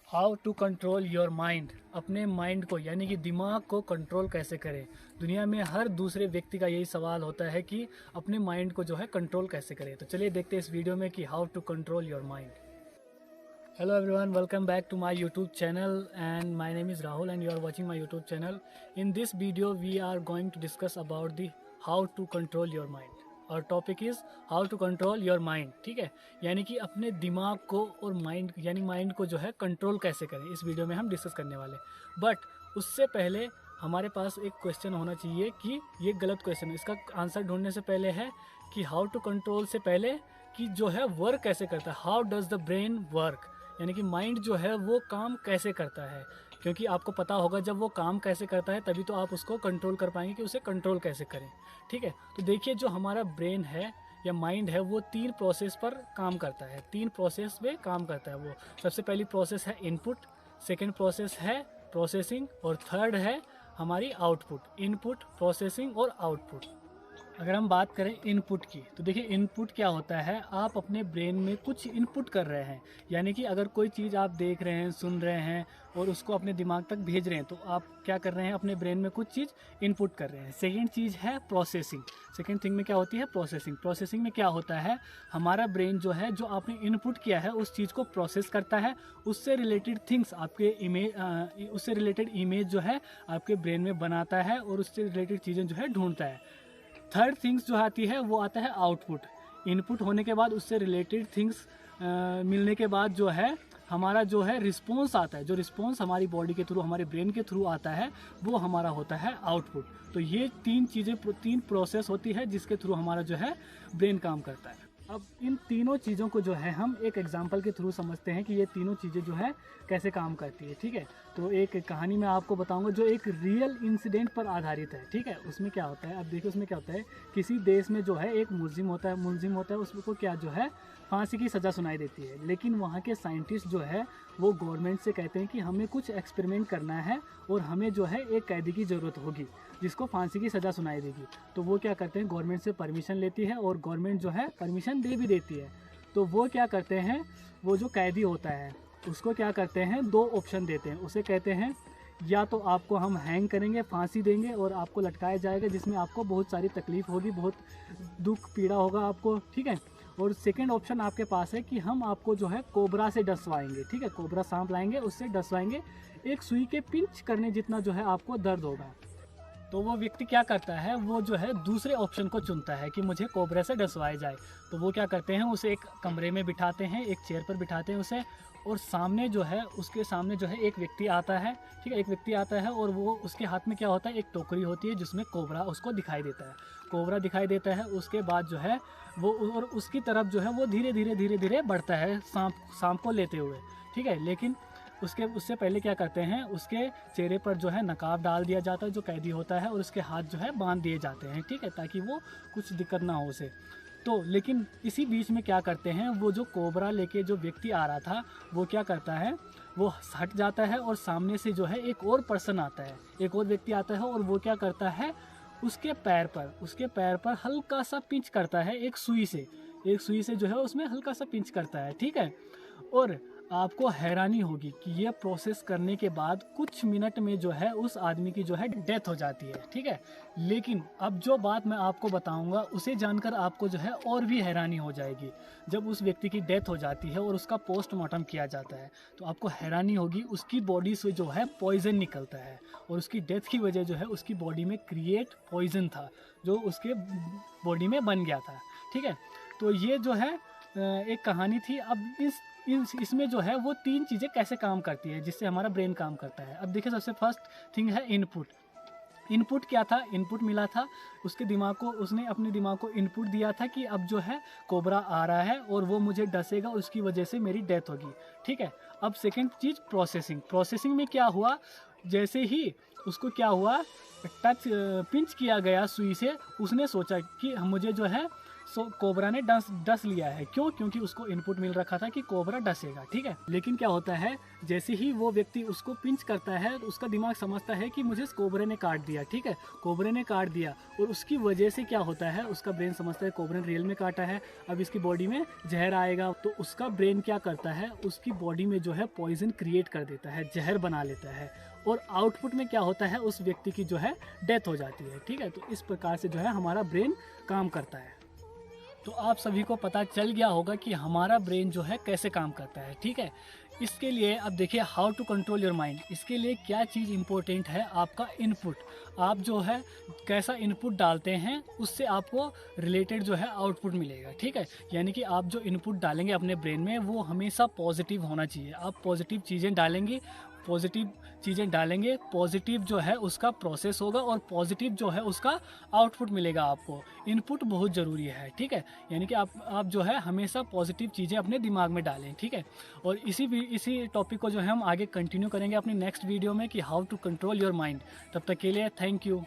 How to control your mind. अपने mind को यानी कि दिमाग को कंट्रोल कैसे करें। दुनिया में हर दूसरे व्यक्ति का यही सवाल होता है कि अपने माइंड को जो है कंट्रोल कैसे करें। तो चलिए देखते हैं इस वीडियो में कि how to control your mind. Hello everyone, welcome back to my YouTube channel and my name is Rahul and you are watching my YouTube channel. In this video we are going to discuss about the how to control your mind. और topic is how to control your mind. ठीक है, यानी कि अपने दिमाग को और mind यानी माइंड को जो है कंट्रोल कैसे करें, इस वीडियो में हम डिस्कस करने वाले। बट उससे पहले हमारे पास एक क्वेश्चन होना चाहिए कि ये गलत क्वेश्चन है। इसका आंसर ढूंढने से पहले है कि हाउ टू कंट्रोल से पहले कि जो है वर्क कैसे करता है, how does the brain work, यानी कि माइंड जो है वो काम कैसे करता है। क्योंकि आपको पता होगा जब वो काम कैसे करता है तभी तो आप उसको कंट्रोल कर पाएंगे कि उसे कंट्रोल कैसे करें। ठीक है, तो देखिए जो हमारा ब्रेन है या माइंड है वो 3 प्रोसेस पर काम करता है, 3 प्रोसेस में काम करता है वो। सबसे पहली प्रोसेस है इनपुट, सेकेंड प्रोसेस है प्रोसेसिंग और थर्ड है हमारी आउटपुट। इनपुट, प्रोसेसिंग और आउटपुट। अगर हम बात करें इनपुट की तो देखिए इनपुट क्या होता है, आप अपने ब्रेन में कुछ इनपुट कर रहे हैं। यानी कि अगर कोई चीज़ आप देख रहे हैं, सुन रहे हैं और उसको अपने दिमाग तक भेज रहे हैं तो आप क्या कर रहे हैं, अपने ब्रेन में कुछ चीज़ इनपुट कर रहे हैं। सेकेंड चीज़ है प्रोसेसिंग। सेकेंड थिंग में क्या होती है, प्रोसेसिंग। प्रोसेसिंग में क्या होता है, हमारा ब्रेन जो है जो आपने इनपुट किया है उस चीज़ को प्रोसेस करता है, उससे रिलेटेड थिंग्स आपके उससे रिलेटेड इमेज जो है आपके ब्रेन में बनाता है और उससे रिलेटेड चीज़ें जो है ढूंढता है। थर्ड थिंग्स जो आती है वो आता है आउटपुट। इनपुट होने के बाद उससे रिलेटेड थिंग्स मिलने के बाद जो है हमारा जो है रिस्पॉन्स आता है, जो रिस्पॉन्स हमारी बॉडी के थ्रू, हमारे ब्रेन के थ्रू आता है वो हमारा होता है आउटपुट। तो ये 3 चीज़ें, 3 प्रोसेस होती है जिसके थ्रू हमारा जो है ब्रेन काम करता है। अब इन तीनों चीज़ों को जो है हम एक एग्जांपल के थ्रू समझते हैं कि ये तीनों चीज़ें जो है कैसे काम करती है। ठीक है, तो एक कहानी मैं आपको बताऊंगा जो एक रियल इंसिडेंट पर आधारित है। ठीक है, उसमें क्या होता है, अब देखिए उसमें क्या होता है, किसी देश में जो है एक मुलजिम होता है उसको क्या जो है फांसी की सज़ा सुनाई देती है। लेकिन वहाँ के साइंटिस्ट जो है वो गवर्नमेंट से कहते हैं कि हमें कुछ एक्सपेरिमेंट करना है और हमें जो है एक कैदी की ज़रूरत होगी जिसको फांसी की सज़ा सुनाई देगी। तो वो क्या करते हैं, गवर्नमेंट से परमिशन लेती है और गवर्नमेंट जो है परमिशन दे भी देती है। तो वो क्या करते हैं, वो जो कैदी होता है उसको क्या करते हैं, 2 ऑप्शन देते हैं। उसे कहते हैं या तो आपको हम हैंग करेंगे, फांसी देंगे और आपको लटकाया जाएगा जिसमें आपको बहुत सारी तकलीफ होगी, बहुत दुख पीड़ा होगा आपको। ठीक है, और सेकंड ऑप्शन आपके पास है कि हम आपको जो है कोबरा से डसवाएंगे। ठीक है, कोबरा सांप लाएंगे, उससे डसवाएंगे, एक सुई के पिंच करने जितना जो है आपको दर्द होगा। तो वो व्यक्ति क्या करता है, वो जो है दूसरे ऑप्शन को चुनता है कि मुझे कोबरा से डसवाया जाए। तो वो क्या करते हैं, उसे एक कमरे में बिठाते हैं, एक चेयर पर बिठाते हैं उसे, और सामने जो है उसके सामने जो है एक व्यक्ति आता है। ठीक है, एक व्यक्ति आता है और वो उसके हाथ में क्या होता है, एक टोकरी होती है जिसमें कोबरा उसको दिखाई देता है। कोबरा दिखाई देता है, उसके बाद जो है वो और उसकी तरफ जो है वो धीरे धीरे बढ़ता है सांप को लेते हुए। ठीक है, लेकिन उससे पहले क्या करते हैं, उसके चेहरे पर जो है नकाब डाल दिया जाता है जो कैदी होता है और उसके हाथ जो है बांध दिए जाते हैं। ठीक है, ताकि वो कुछ दिक्कत ना हो उसे। तो लेकिन इसी बीच में क्या करते हैं, वो जो कोबरा लेके जो व्यक्ति आ रहा था वो क्या करता है, वो हट जाता है और सामने से जो है एक और पर्सन आता है, एक और व्यक्ति आता है और वो क्या करता है, उसके पैर पर हल्का सा पिंच करता है एक सुई से जो है उसमें हल्का सा पिंच करता है। ठीक है, और आपको हैरानी होगी कि ये प्रोसेस करने के बाद कुछ मिनट में जो है उस आदमी की जो है डेथ हो जाती है। ठीक है, लेकिन अब जो बात मैं आपको बताऊंगा उसे जानकर आपको जो है और भी हैरानी हो जाएगी। जब उस व्यक्ति की डेथ हो जाती है और उसका पोस्टमार्टम किया जाता है तो आपको हैरानी होगी, उसकी बॉडी से जो है पॉइजन निकलता है और उसकी डेथ की वजह जो है उसकी बॉडी में क्रिएट पॉइजन था जो उसके बॉडी में बन गया था। ठीक है, तो ये जो है एक कहानी थी। अब इसमें जो है वो 3 चीज़ें कैसे काम करती है जिससे हमारा ब्रेन काम करता है। अब देखिए सबसे फर्स्ट थिंग है इनपुट। इनपुट क्या था, इनपुट मिला था उसके दिमाग को, उसने अपने दिमाग को इनपुट दिया था कि अब जो है कोबरा आ रहा है और वो मुझे डसेगा, उसकी वजह से मेरी डेथ होगी। ठीक है, अब सेकंड चीज़ प्रोसेसिंग। प्रोसेसिंग में क्या हुआ, जैसे ही उसको क्या हुआ, पिंच किया गया सुई से, उसने सोचा कि मुझे जो है कोबरा ने डस लिया है। क्यों? क्योंकि उसको इनपुट मिल रखा था कि कोबरा डसेगा, ठीक है। लेकिन क्या होता है, जैसे ही वो व्यक्ति उसको पिंच करता है तो उसका दिमाग समझता है कि मुझे कोबरे ने काट दिया, ठीक है, कोबरे ने काट दिया। और उसकी वजह से क्या होता है, उसका ब्रेन समझता है कोबरे ने रियल में काटा है, अब इसकी बॉडी में जहर आएगा। तो उसका ब्रेन क्या करता है, उसकी बॉडी में जो है पॉइजन क्रिएट कर देता है, जहर बना लेता है। और आउटपुट में क्या होता है, उस व्यक्ति की जो है डेथ हो जाती है, ठीक है। तो इस प्रकार से जो है हमारा ब्रेन काम करता है। तो आप सभी को पता चल गया होगा कि हमारा ब्रेन जो है कैसे काम करता है, ठीक है। इसके लिए अब देखिए, how to control your mind. इसके लिए क्या चीज़ इंपॉर्टेंट है, आपका इनपुट। आप जो है कैसा इनपुट डालते हैं, उससे आपको रिलेटेड जो है आउटपुट मिलेगा, ठीक है। यानी कि आप जो इनपुट डालेंगे अपने ब्रेन में वो हमेशा पॉजिटिव होना चाहिए। आप पॉजिटिव चीज़ें डालेंगे, पॉजिटिव जो है उसका प्रोसेस होगा और पॉजिटिव जो है उसका आउटपुट मिलेगा आपको। इनपुट बहुत ज़रूरी है, ठीक है। यानी कि आप जो है हमेशा पॉजिटिव चीज़ें अपने दिमाग में डालें, ठीक है। और इसी टॉपिक को जो है हम आगे कंटिन्यू करेंगे अपनी नेक्स्ट वीडियो में कि how to control your mind. तब तक के लिए थैंक यू।